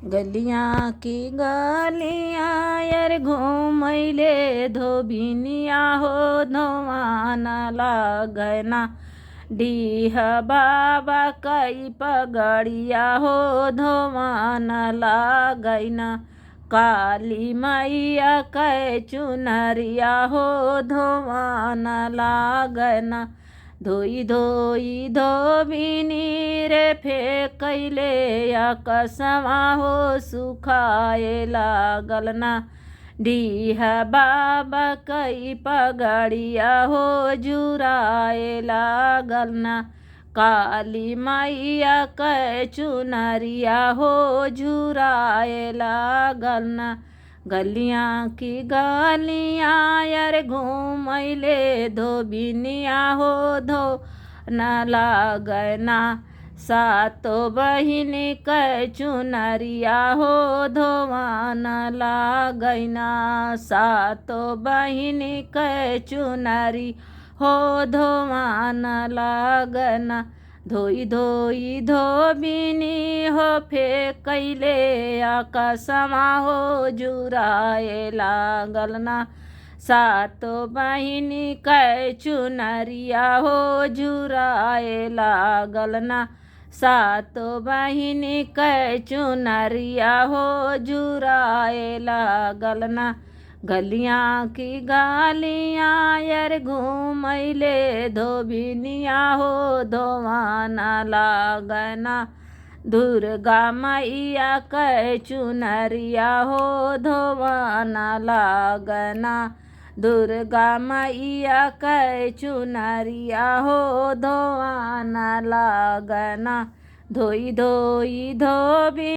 गलियाँ की गलियाँ यार घूमैले धोबिनिया हो धोवान लागना डीह बाबा कई पगड़िया हो धोवान लागैन काली मैया कै चुनरिया हो धोवान लागन धोई धोई धोबिनी रे फेकैले कसमा हो सुखाए लागल ना डीह बाबा कई पगड़िया हो जुराए लागल ना काली मैया कै चुनरिया हो झुराए लागल ना गलियाँ की गलियाँ यार घूमैले धोबिनिया हो धो न लागना सातो बहिनी कै चुनरिया हो धोवान लागैना सातो बहिनी कै चुनरी हो धोवान लागना धोई धोई धोबिनी हो फेकैले कसमा हो जुराए लागल ना सातो बहिनी कै चुनरिया हो जुराए लागल ना सातो बहिनी कै चुनरिया हो जुराए लागल ना गलियाँ की गालियाँ यार घूमैले धोबिनिया हो धोवान लागना दुर्गा मैया कै चुनरिया हो धोवान लागना दुर्गा मैया कै चुनरिया हो धोवान लागना धोई धोई धोबी